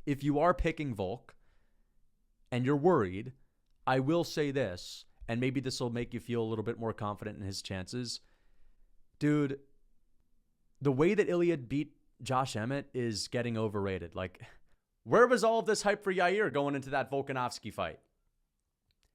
if you are picking Volk and you're worried, I will say this, and maybe this will make you feel a little bit more confident in his chances. Dude, the way that Ilia beat Josh Emmett is getting overrated. Like, where was all of this hype for Yair going into that Volkanovski fight?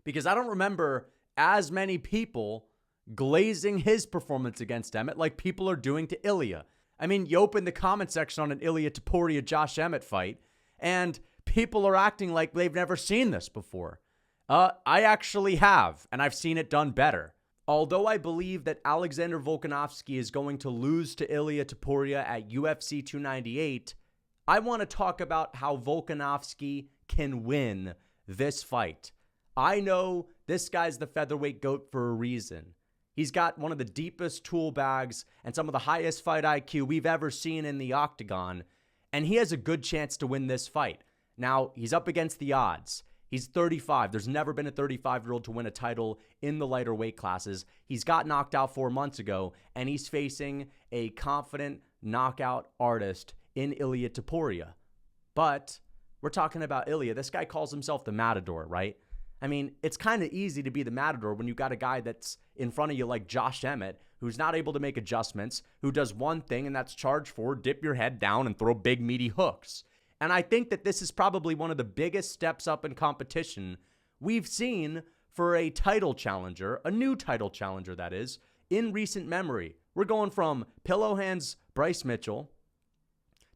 Because I don't remember as many people glazing his performance against Emmett like people are doing to Ilia. I mean, you open the comment section on an Ilia Topuria Josh Emmett fight, and people are acting like they've never seen this before. I actually have, and I've seen it done better. Although I believe that Alexander Volkanovski is going to lose to Ilia Topuria at UFC 298, I want to talk about how Volkanovski can win this fight. I know this guy's the featherweight GOAT for a reason. He's got one of the deepest tool bags and some of the highest fight IQ we've ever seen in the octagon, and he has a good chance to win this fight. Now, he's up against the odds. He's 35. There's never been a 35-year-old to win a title in the lighter weight classes. He's got knocked out 4 months ago, and he's facing a confident knockout artist in Ilia Topuria. But we're talking about Ilia. This guy calls himself the Matador, right? I mean, it's kind of easy to be the Matador when you got a guy that's in front of you like Josh Emmett, who's not able to make adjustments, who does one thing, and that's charge forward, dip your head down, and throw big, meaty hooks. And I think that this is probably one of the biggest steps up in competition we've seen for a title challenger, a new title challenger, that is, in recent memory. We're going from Pillow Hands Bryce Mitchell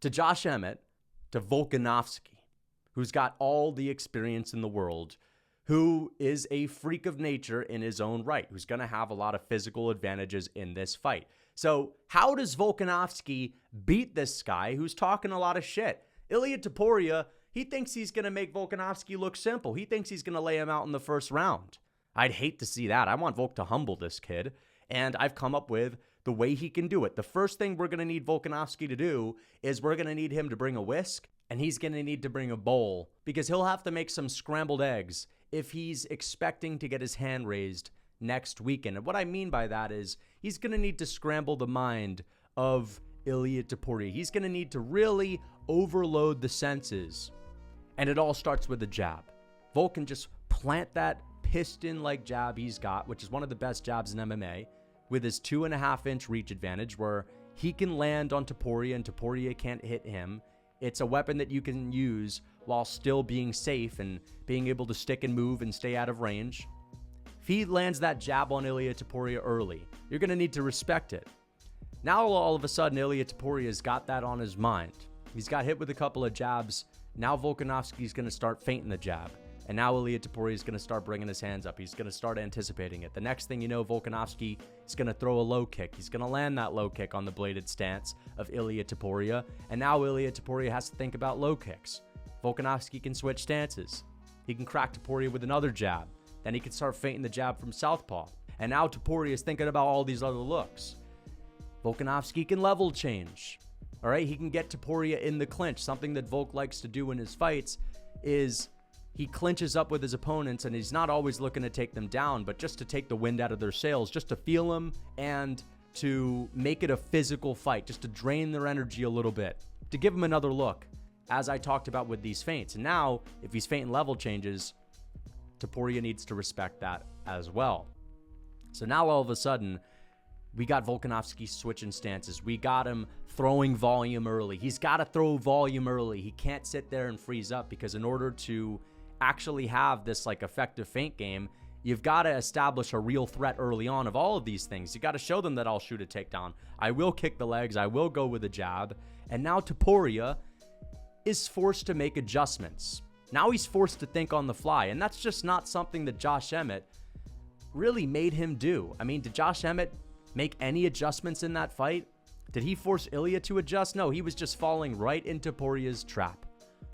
to Josh Emmett to Volkanovski, who's got all the experience in the world, who is a freak of nature in his own right, who's going to have a lot of physical advantages in this fight. So how does Volkanovski beat this guy who's talking a lot of shit? Ilia Topuria, he thinks he's going to make Volkanovski look simple. He thinks he's going to lay him out in the first round. I'd hate to see that. I want Volk to humble this kid, and I've come up with the way he can do it. The first thing we're going to need Volkanovski to do is we're going to need him to bring a whisk, and he's going to need to bring a bowl, because he'll have to make some scrambled eggs if he's expecting to get his hand raised next weekend. And what I mean by that is he's going to need to scramble the mind of Ilia Topuria. He's going to need to really overload the senses. And it all starts with a jab. Volk can just plant that piston-like jab he's got, which is one of the best jabs in MMA, with his 2.5-inch reach advantage, where he can land on Topuria and Topuria can't hit him. It's a weapon that you can use while still being safe and being able to stick and move and stay out of range. If he lands that jab on Ilia Topuria early, you're going to need to respect it. Now, all of a sudden, Ilia Topuria's got that on his mind. He's got hit with a couple of jabs. Now Volkanovski's going to start feinting the jab. And now Ilia Topuria is going to start bringing his hands up. He's going to start anticipating it. The next thing you know, Volkanovski is going to throw a low kick. He's going to land that low kick on the bladed stance of Ilia Topuria. And now Ilia Topuria has to think about low kicks. Volkanovski can switch stances. He can crack Topuria with another jab. Then he can start feinting the jab from southpaw. And now Topuria is thinking about all these other looks. Volkanovski can level change. All right, he can get Topuria in the clinch. Something that Volk likes to do in his fights is he clinches up with his opponents, and he's not always looking to take them down, but just to take the wind out of their sails, just to feel them and to make it a physical fight, just to drain their energy a little bit, to give them another look, as I talked about with these feints. And now, if he's feinting level changes, Topuria needs to respect that as well. So now all of a sudden, we got Volkanovski switching stances. We got him throwing volume early. He's got to throw volume early. He can't sit there and freeze up, because in order to actually have this like effective feint game, you've got to establish a real threat early on of all of these things. You got to show them that I'll shoot a takedown. I will kick the legs. I will go with a jab. And now Topuria is forced to make adjustments. Now he's forced to think on the fly. And that's just not something that Josh Emmett really made him do. I mean, did Josh Emmett make any adjustments in that fight? Did he force Ilia to adjust? No, he was just falling right into Topuria's trap.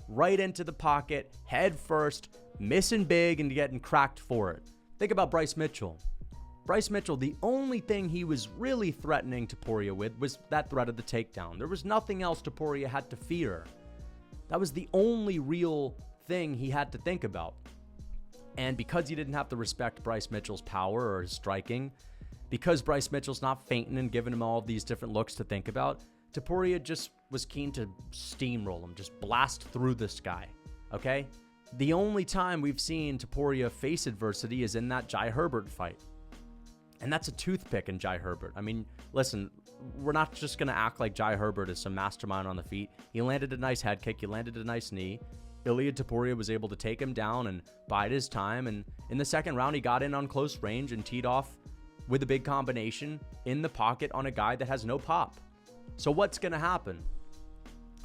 Right into the pocket, head first, missing big and getting cracked for it. Think about Bryce Mitchell. Bryce Mitchell, the only thing he was really threatening Topuria with was that threat of the takedown. There was nothing else Topuria had to fear. That was the only real thing he had to think about. And because he didn't have to respect Bryce Mitchell's power or his striking, because Bryce Mitchell's not feinting and giving him all of these different looks to think about, Topuria just was keen to steamroll him, just blast through this guy, okay? The only time we've seen Topuria face adversity is in that Jai Herbert fight. And that's a toothpick in Jai Herbert. I mean, listen, we're not just going to act like Jai Herbert is some mastermind on the feet. He landed a nice head kick. He landed a nice knee. Ilia Topuria was able to take him down and bide his time. And in the second round, he got in on close range and teed off with a big combination in the pocket on a guy that has no pop. So what's going to happen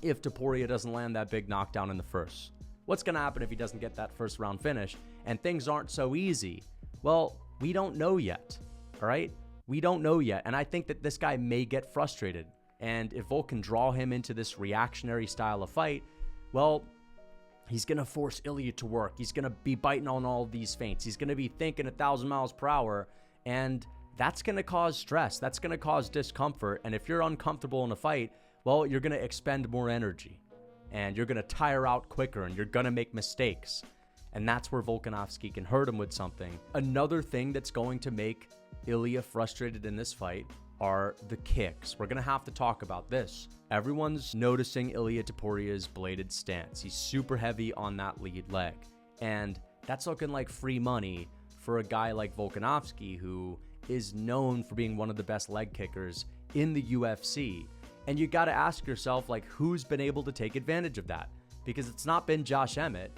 if Topuria doesn't land that big knockdown in the first? What's going to happen if he doesn't get that first round finish and things aren't so easy? Well, we don't know yet, all right? We don't know yet. And I think that this guy may get frustrated. And if Volk can draw him into this reactionary style of fight, well, he's going to force Ilia to work. He's going to be biting on all these feints. He's going to be thinking 1,000 miles per hour. And that's going to cause stress. That's going to cause discomfort. And if you're uncomfortable in a fight, well, you're going to expend more energy. And you're going to tire out quicker. And you're going to make mistakes. And that's where Volkanovski can hurt him with something. Another thing that's going to make Ilia frustrated in this fight are the kicks. We're going to have to talk about this. Everyone's noticing Ilia Topuria's bladed stance. He's super heavy on that lead leg. And that's looking like free money for a guy like Volkanovski, who is known for being one of the best leg kickers in the UFC. And you got to ask yourself, like, who's been able to take advantage of that? Because it's not been Josh Emmett,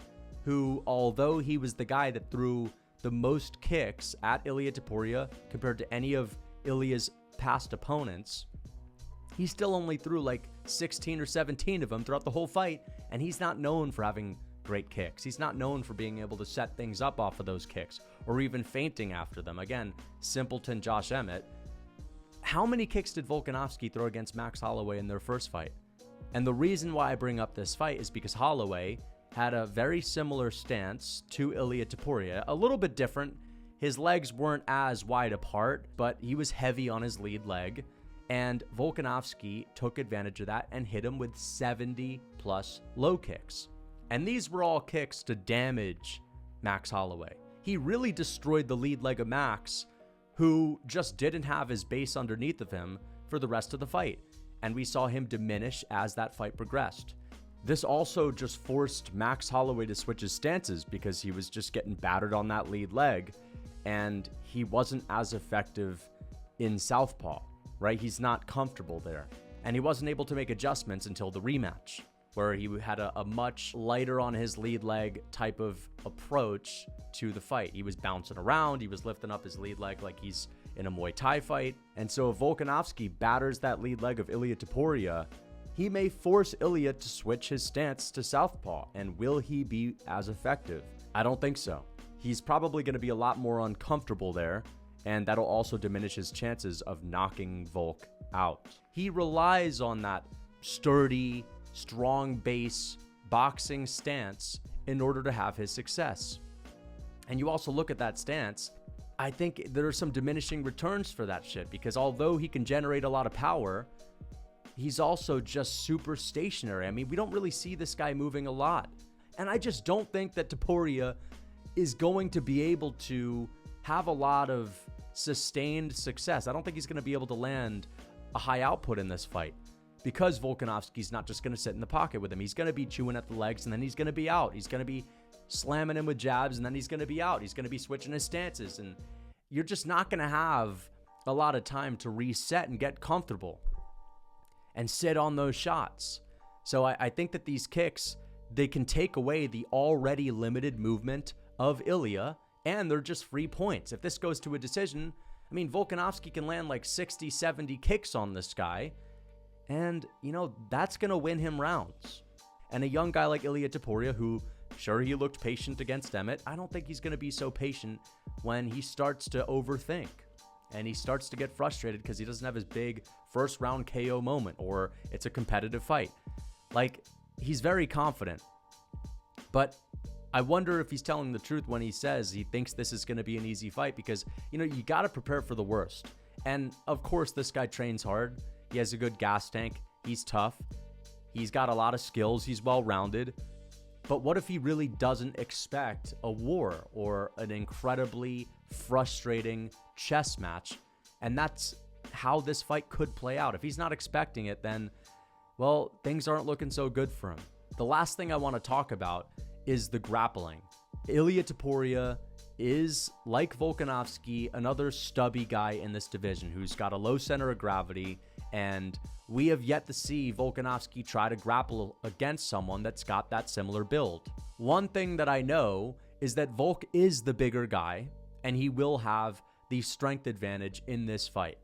who, although he was the guy that threw the most kicks at Ilia Topuria compared to any of Ilia's past opponents, he still only threw like 16 or 17 of them throughout the whole fight, and he's not known for having great kicks. He's not known for being able to set things up off of those kicks or even feinting after them. Again, simpleton Josh Emmett. How many kicks did Volkanovski throw against Max Holloway in their first fight? And the reason why I bring up this fight is because Holloway had a very similar stance to Ilia Topuria, a little bit different. His legs weren't as wide apart, but he was heavy on his lead leg, and Volkanovski took advantage of that and hit him with 70 plus low kicks. And these were all kicks to damage Max Holloway. He really destroyed the lead leg of Max, who just didn't have his base underneath of him for the rest of the fight. And we saw him diminish as that fight progressed. This also just forced Max Holloway to switch his stances because he was just getting battered on that lead leg, and he wasn't as effective in southpaw, right? He's not comfortable there. And he wasn't able to make adjustments until the rematch, where he had a much lighter on his lead leg type of approach to the fight. He was bouncing around. He was lifting up his lead leg like he's in a Muay Thai fight. And so if Volkanovski batters that lead leg of Ilia Topuria, he may force Ilia to switch his stance to southpaw. And will he be as effective? I don't think so. He's probably going to be a lot more uncomfortable there, and that'll also diminish his chances of knocking Volk out. He relies on that sturdy, strong base boxing stance in order to have his success. And you also look at that stance, I think there are some diminishing returns for that shit, because although he can generate a lot of power, he's also just super stationary. I mean, we don't really see this guy moving a lot. And I just don't think that Topuria is going to be able to have a lot of sustained success. I don't think he's going to be able to land a high output in this fight, because Volkanovski's not just going to sit in the pocket with him. He's going to be chewing at the legs, and then he's going to be out. He's going to be slamming him with jabs, and then he's going to be out. He's going to be switching his stances, and you're just not going to have a lot of time to reset and get comfortable and sit on those shots. So I think that these kicks, they can take away the already limited movement of Ilia, and they're just free points. If this goes to a decision, I mean, Volkanovski can land like 60, 70 kicks on this guy, and, you know, that's going to win him rounds. And a young guy like Ilia Topuria, who, sure, he looked patient against Emmett, I don't think he's going to be so patient when he starts to overthink and he starts to get frustrated because he doesn't have his big first round KO moment, or it's a competitive fight. Like, he's very confident, but I wonder if he's telling the truth when he says he thinks this is going to be an easy fight, because, you know, you got to prepare for the worst. And of course, this guy trains hard. He has a good gas tank. He's tough. He's got a lot of skills. He's well-rounded. But what if he really doesn't expect a war or an incredibly frustrating chess match? And that's how this fight could play out. If he's not expecting it, then, well, things aren't looking so good for him. The last thing I want to talk about is the grappling. Ilia Topuria is, like Volkanovski, another stubby guy in this division who's got a low center of gravity, and we have yet to see Volkanovski try to grapple against someone that's got that similar build. One thing that I know is that Volk is the bigger guy, and he will have the strength advantage in this fight.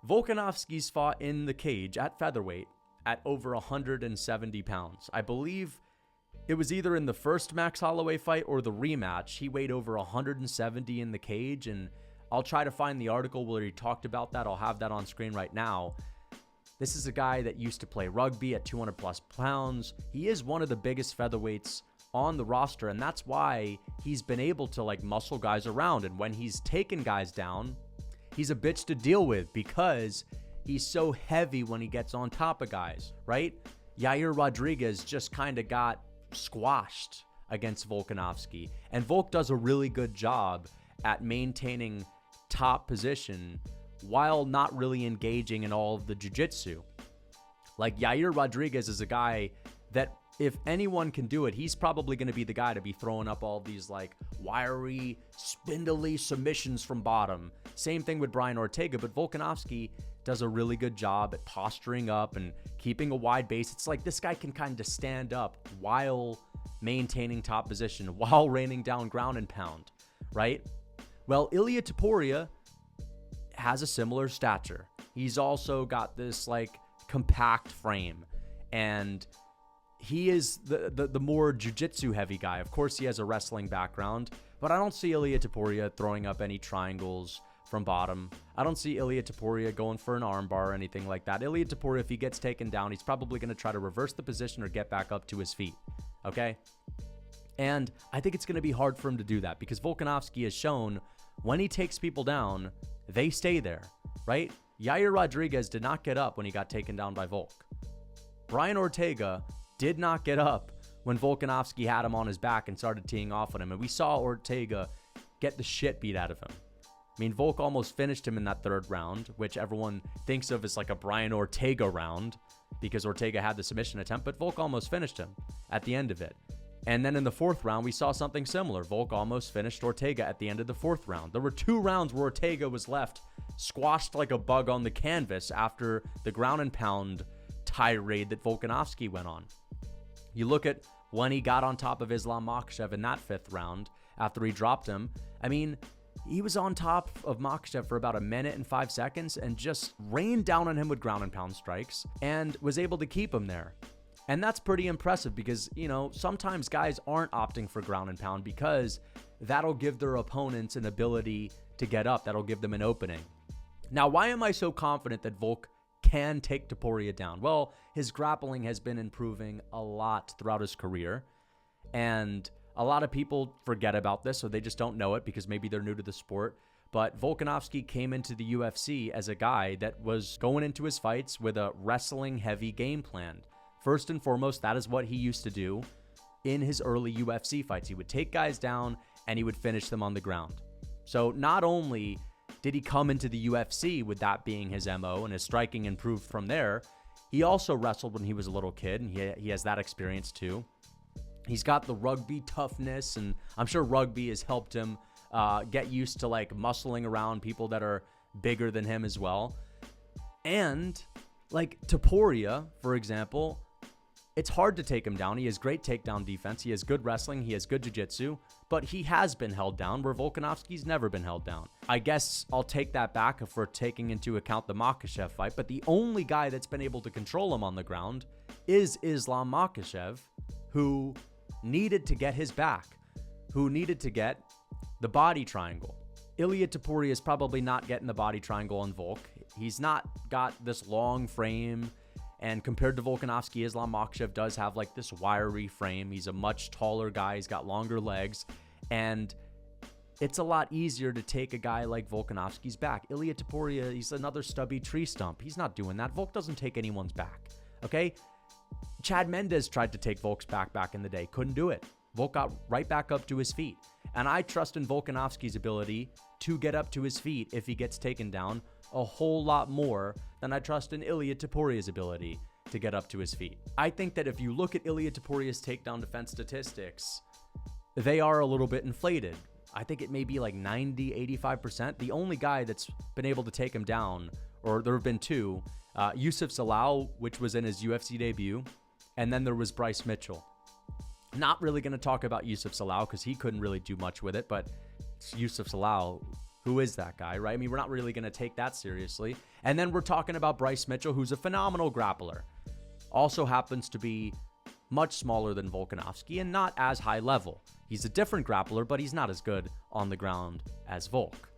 Volkanovski's fought in the cage at featherweight at over 170 pounds. I believe it was either in the first Max Holloway fight or the rematch. He weighed over 170 in the cage, and I'll try to find the article where he talked about that. I'll have that on screen right now. This is a guy that used to play rugby at 200 plus pounds. He is one of the biggest featherweights on the roster, and that's why he's been able to muscle guys around. And when he's taken guys down, he's a bitch to deal with because he's so heavy when he gets on top of guys, right? Yair Rodriguez just kind of got squashed against Volkanovski, and Volk does a really good job at maintaining top position while not really engaging in all of the jiu-jitsu. Like, Yair Rodriguez is a guy that if anyone can do it, he's probably going to be the guy to be throwing up all these wiry, spindly submissions from bottom. Same thing with Brian Ortega, but Volkanovski does a really good job at posturing up and keeping a wide base. It's like this guy can kind of stand up while maintaining top position, while raining down ground and pound, right? Well, Ilia Topuria has a similar stature. He's also got this compact frame, and he is the more jiu-jitsu heavy guy. Of course, he has a wrestling background, but I don't see Ilia Topuria throwing up any triangles from bottom. I don't see Ilia Topuria going for an armbar or anything like that. Ilia Topuria, if he gets taken down, he's probably going to try to reverse the position or get back up to his feet, okay? And I think it's going to be hard for him to do that because Volkanovski has shown when he takes people down, they stay there, right? Yair Rodriguez did not get up when he got taken down by Volk. Brian Ortega did not get up when Volkanovski had him on his back and started teeing off on him. And we saw Ortega get the shit beat out of him. I mean, Volk almost finished him in that third round, which everyone thinks of as a Brian Ortega round because Ortega had the submission attempt, but Volk almost finished him at the end of it. And then in the fourth round, we saw something similar. Volk almost finished Ortega at the end of the fourth round. There were 2 rounds where Ortega was left squashed like a bug on the canvas after the ground and pound tirade that Volkanovski went on. You look at when he got on top of Islam Makhachev in that 5th round after he dropped him. I mean, he was on top of Makhachev for about 1 minute and 5 seconds and just rained down on him with ground and pound strikes and was able to keep him there. And that's pretty impressive because, sometimes guys aren't opting for ground and pound because that'll give their opponents an ability to get up. That'll give them an opening. Now, why am I so confident that Volk can take Topuria down? Well, his grappling has been improving a lot throughout his career. And a lot of people forget about this, or they just don't know it because maybe they're new to the sport. But Volkanovski came into the UFC as a guy that was going into his fights with a wrestling-heavy game plan. First and foremost, that is what he used to do in his early UFC fights. He would take guys down and he would finish them on the ground. So not only did he come into the UFC with that being his MO and his striking improved from there, he also wrestled when he was a little kid, and he has that experience too. He's got the rugby toughness, and I'm sure rugby has helped him get used to muscling around people that are bigger than him as well. And Topuria, for example, it's hard to take him down. He has great takedown defense. He has good wrestling. He has good jiu-jitsu. But he has been held down where Volkanovski's never been held down. I guess I'll take that back if we're taking into account the Makhachev fight. But the only guy that's been able to control him on the ground is Islam Makhachev, who needed to get his back, who needed to get the body triangle. Ilia Topuria is probably not getting the body triangle on Volk. He's not got this long frame. And compared to Volkanovski, Islam Makhachev does have this wiry frame. He's a much taller guy. He's got longer legs. And it's a lot easier to take a guy like Volkanovski's back. Ilia Topuria, he's another stubby tree stump. He's not doing that. Volk doesn't take anyone's back. Okay? Chad Mendes tried to take Volk's back in the day. Couldn't do it. Volk got right back up to his feet. And I trust in Volkanovski's ability to get up to his feet if he gets taken down a whole lot more than I trust in Ilia Topuria's ability to get up to his feet. I think that if you look at Ilia Topuria's takedown defense statistics, they are a little bit inflated. I think it may be like 90, 85%. The only guy that's been able to take him down, or there have been two, Yusuf Salau, which was in his UFC debut, and then there was Bryce Mitchell. Not really going to talk about Yusuf Salau because he couldn't really do much with it, but Yusuf Salau, who is that guy, right? I mean, we're not really going to take that seriously. And then we're talking about Bryce Mitchell, who's a phenomenal grappler. Also happens to be much smaller than Volkanovski and not as high level. He's a different grappler, but he's not as good on the ground as Volk.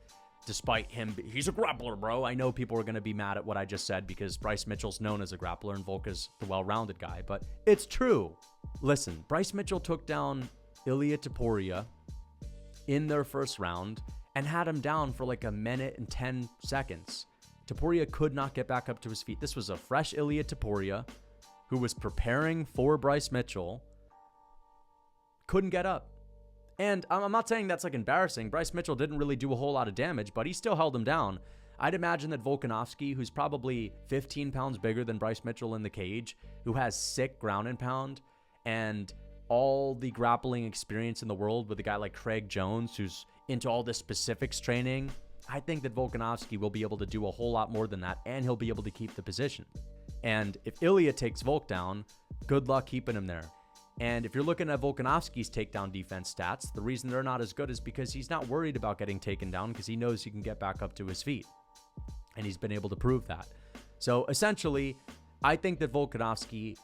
Despite him, he's a grappler, bro. I know people are going to be mad at what I just said because Bryce Mitchell's known as a grappler and Volk is the well-rounded guy, but it's true. Listen, Bryce Mitchell took down Ilia Topuria in their first round and had him down for like a minute and 10 seconds. Topuria could not get back up to his feet. This was a fresh Ilia Topuria who was preparing for Bryce Mitchell, couldn't get up. And I'm not saying that's like embarrassing. Bryce Mitchell didn't really do a whole lot of damage, but he still held him down. I'd imagine that Volkanovski, who's probably 15 pounds bigger than Bryce Mitchell in the cage, who has sick ground and pound, and all the grappling experience in the world with a guy like Craig Jones, who's into all this specifics training, I think that Volkanovski will be able to do a whole lot more than that, and he'll be able to keep the position. And if Ilia takes Volk down, good luck keeping him there. And if you're looking at Volkanovski's takedown defense stats, the reason they're not as good is because he's not worried about getting taken down because he knows he can get back up to his feet. And he's been able to prove that. So essentially, I think that Volkanovski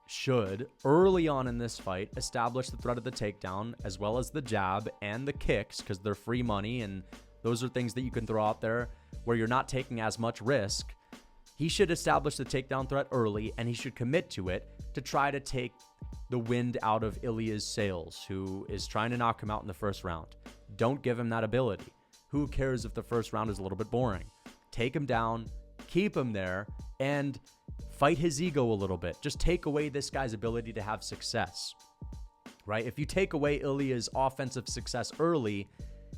should, early on in this fight, establish the threat of the takedown as well as the jab and the kicks because they're free money and those are things that you can throw out there where you're not taking as much risk. He should establish the takedown threat early and he should commit to it to try to take the wind out of Ilia's sails, who is trying to knock him out in the first round. Don't give him that ability. Who cares if the first round is a little bit boring? Take him down, keep him there, and fight his ego a little bit. Just take away this guy's ability to have success, right? If you take away Ilia's offensive success early,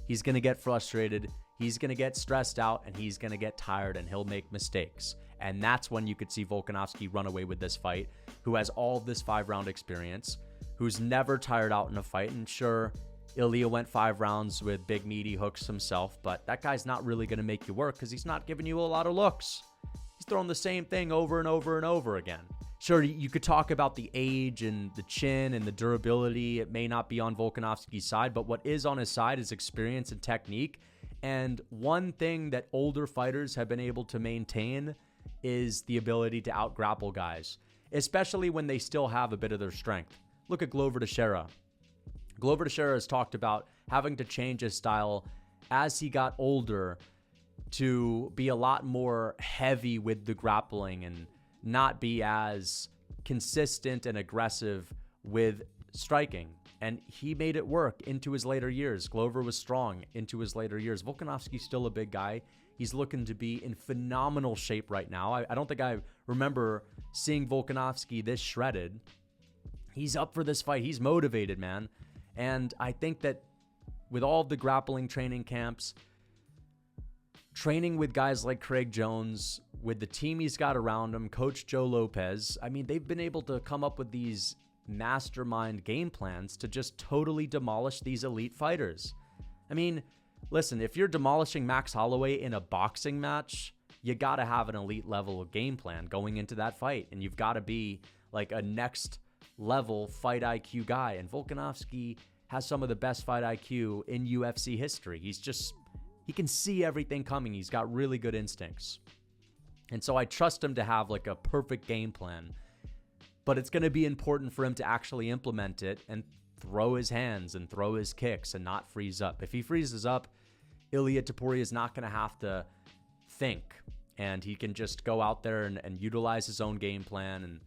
he's going to get frustrated, he's going to get stressed out, and he's going to get tired, and he'll make mistakes. And that's when you could see Volkanovski run away with this fight, who has all of this 5-round experience, who's never tired out in a fight. And sure, Ilia went 5 rounds with big meaty hooks himself, but that guy's not really going to make you work because he's not giving you a lot of looks. He's throwing the same thing over and over and over again. Sure, you could talk about the age and the chin and the durability. It may not be on Volkanovski's side, but what is on his side is experience and technique. And one thing that older fighters have been able to maintain is the ability to out-grapple guys, especially when they still have a bit of their strength. Look at Glover Teixeira. Glover Teixeira has talked about having to change his style as he got older to be a lot more heavy with the grappling and not be as consistent and aggressive with striking. And he made it work into his later years. Glover was strong into his later years. Volkanovski's still a big guy. He's looking to be in phenomenal shape right now. I don't think I remember seeing Volkanovski this shredded. He's up for this fight. He's motivated, man. And I think that with all of the grappling training camps, training with guys like Craig Jones, with the team he's got around him, Coach Joe Lopez, I mean, they've been able to come up with these mastermind game plans to just totally demolish these elite fighters. I mean, listen, if you're demolishing Max Holloway in a boxing match, you got to have an elite level of game plan going into that fight. And you've got to be like a next level fight IQ guy. And Volkanovski has some of the best fight IQ in UFC history. He can see everything coming. He's got really good instincts. And so I trust him to have like a perfect game plan. But it's going to be important for him to actually implement it and throw his hands and throw his kicks and not freeze up. If he freezes up, Ilia Topuria is not going to have to think, and he can just go out there and utilize his own game plan, and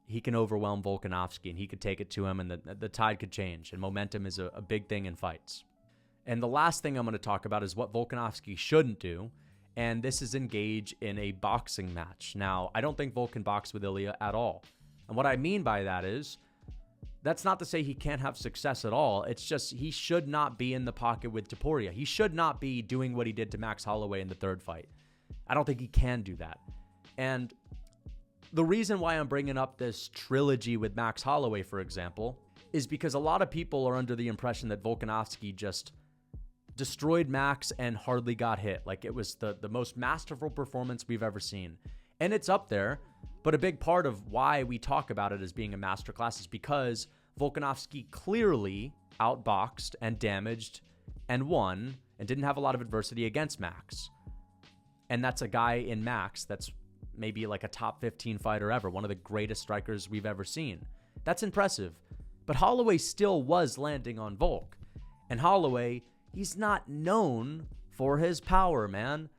he can overwhelm Volkanovski, and he could take it to him, and the tide could change, and momentum is a big thing in fights. And the last thing I'm going to talk about is what Volkanovski shouldn't do, and this is engage in a boxing match. Now, I don't think Volk can box with Ilia at all. And what I mean by that is, That's not to say he can't have success at all. It's just he should not be in the pocket with Topuria. He should not be doing what he did to Max Holloway in the third fight. I don't think he can do that. And the reason why I'm bringing up this trilogy with Max Holloway, for example, is because a lot of people are under the impression that Volkanovski just destroyed Max and hardly got hit. Like it was the most masterful performance we've ever seen. And it's up there, but a big part of why we talk about it as being a masterclass is because Volkanovski clearly outboxed and damaged and won and didn't have a lot of adversity against Max. And that's a guy in Max that's maybe like a top 15 fighter ever, one of the greatest strikers we've ever seen. That's impressive. But Holloway still was landing on Volk. And Holloway, he's not known for his power, man.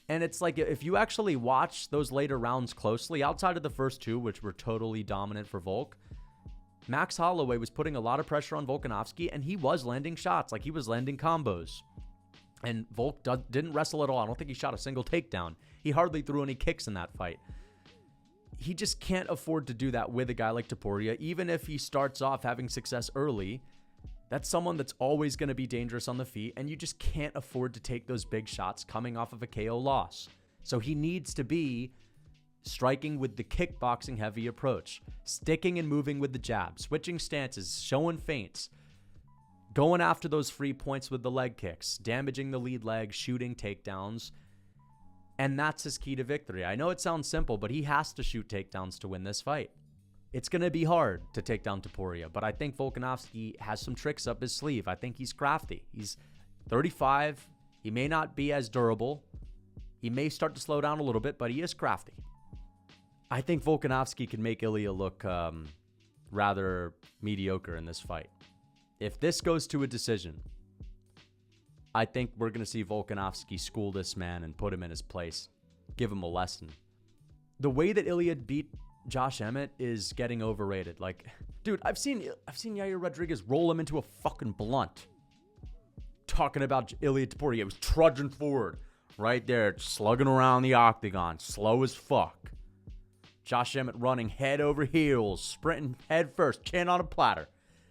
And it's like, if you actually watch those later rounds closely, outside of the first two, which were totally dominant for Volk, Max Holloway was putting a lot of pressure on Volkanovski, and he was landing shots, like he was landing combos. And Volk didn't wrestle at all. I don't think he shot a single takedown. He hardly threw any kicks in that fight. He just can't afford to do that with a guy like Topuria. Even if he starts off having success early, that's someone that's always going to be dangerous on the feet, and you just can't afford to take those big shots coming off of a KO loss. So he needs to be striking with the kickboxing heavy approach, sticking and moving with the jab, switching stances, showing feints, going after those free points with the leg kicks, damaging the lead leg, shooting takedowns. And that's his key to victory. I know it sounds simple, but he has to shoot takedowns to win this fight. It's going to be hard to take down Topuria, but I think Volkanovski has some tricks up his sleeve. I think he's crafty. He's 35. He may not be as durable. He may start to slow down a little bit, but he is crafty. I think Volkanovski can make Ilia look rather mediocre in this fight. If this goes to a decision, I think we're going to see Volkanovski school this man and put him in his place. Give him a lesson. The way that Ilia beat Josh Emmett is getting overrated. Like, dude, I've seen Yair Rodriguez roll him into a fucking blunt. Talking about Ilia Topuria. It was trudging forward. Right there, slugging around the octagon. Slow as fuck. Josh Emmett running head over heels. Sprinting head first. Chin on a platter.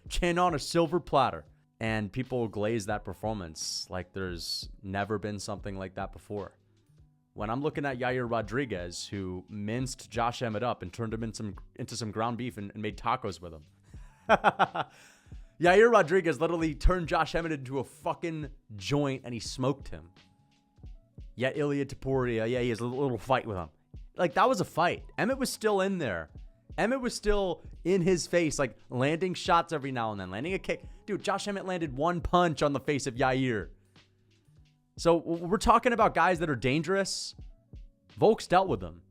Chin on a silver platter. And people glaze that performance like there's never been something like that before. When I'm looking at Yair Rodriguez, who minced Josh Emmett up and turned him into some ground beef and made tacos with him. Yair Rodriguez literally turned Josh Emmett into a fucking joint and he smoked him. Yet Ilia Topuria, he has a little fight with him. Like, that was a fight. Emmett was still in there. Emmett was still in his face, like landing shots every now and then, landing a kick. Dude, Josh Emmett landed one punch on the face of Yair. So we're talking about guys that are dangerous. Volk's dealt with them.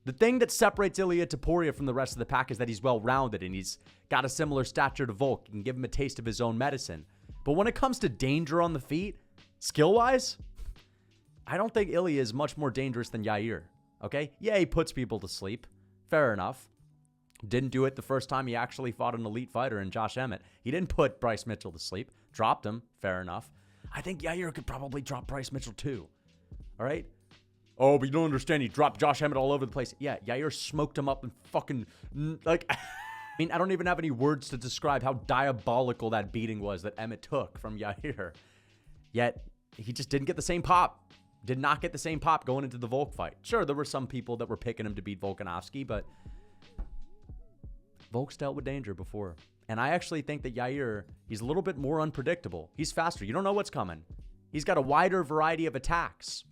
The thing that separates Ilia Topuria from the rest of the pack is that he's well-rounded and he's got a similar stature to Volk. You can give him a taste of his own medicine. But when it comes to danger on the feet, skill-wise, I don't think Ilia is much more dangerous than Yair. Okay? Yeah, he puts people to sleep. Fair enough. Didn't do it the first time he actually fought an elite fighter in Josh Emmett. He didn't put Bryce Mitchell to sleep. Dropped him. Fair enough. I think Yair could probably drop Bryce Mitchell too. All right? Oh, but you don't understand. He dropped Josh Emmett all over the place. Yeah, Yair smoked him up and fucking, like, I mean, I don't even have any words to describe how diabolical that beating was that Emmett took from Yair. Yet, he just didn't get the same pop. Did not get the same pop going into the Volk fight. Sure, there were some people that were picking him to beat Volkanovski, but Volk's dealt with danger before. And I actually think that Yair, he's a little bit more unpredictable. He's faster. You don't know what's coming. He's got a wider variety of attacks.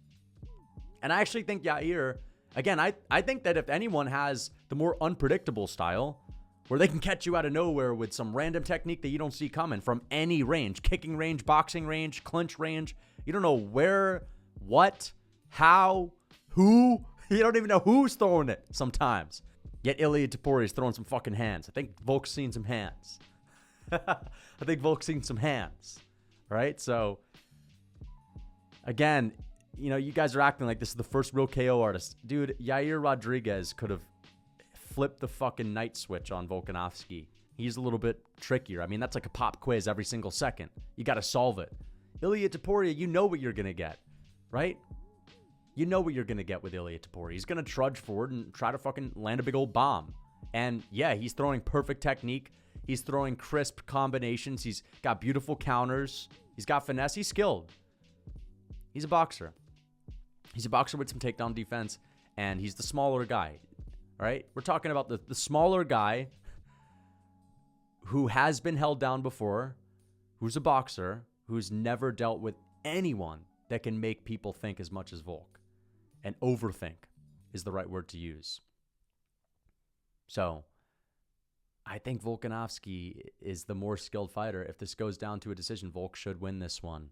And I actually think Yair, again, I think that if anyone has the more unpredictable style, where they can catch you out of nowhere with some random technique that you don't see coming from any range, kicking range, boxing range, clinch range, you don't know where, what, how, who, you don't even know who's throwing it sometimes. Yet Ilia Topuria is throwing some fucking hands. I think Volk's seen some hands. I think Volk's seen some hands. Right? So, again, you know, you guys are acting like this is the first real KO artist. Dude, Yair Rodriguez could have flipped the fucking night switch on Volkanovski. He's a little bit trickier. I mean, that's like a pop quiz every single second. You got to solve it. Ilia Topuria, you know what you're going to get. Right? You know what you're going to get with Ilia Topuria. He's going to trudge forward and try to fucking land a big old bomb. And yeah, he's throwing perfect technique. He's throwing crisp combinations. He's got beautiful counters. He's got finesse. He's skilled. He's a boxer. He's a boxer with some takedown defense, and he's the smaller guy. All right? We're talking about the smaller guy who has been held down before, who's a boxer, who's never dealt with anyone that can make people think as much as Volk. And overthink is the right word to use. So, I think Volkanovski is the more skilled fighter. If this goes down to a decision, Volk should win this one.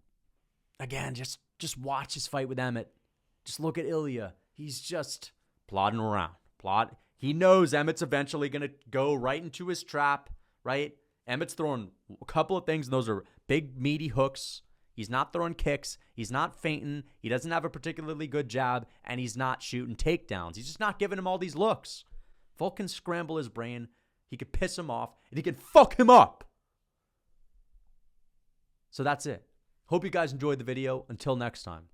Again, just watch his fight with Emmett. Just look at Ilia. He's just plodding around. He knows Emmett's eventually going to go right into his trap, right? Emmett's throwing a couple of things, and those are big, meaty hooks. He's not throwing kicks. He's not feinting. He doesn't have a particularly good jab, and he's not shooting takedowns. He's just not giving him all these looks. Volk can scramble his brain. He could piss him off, and he can fuck him up. So that's it. Hope you guys enjoyed the video. Until next time.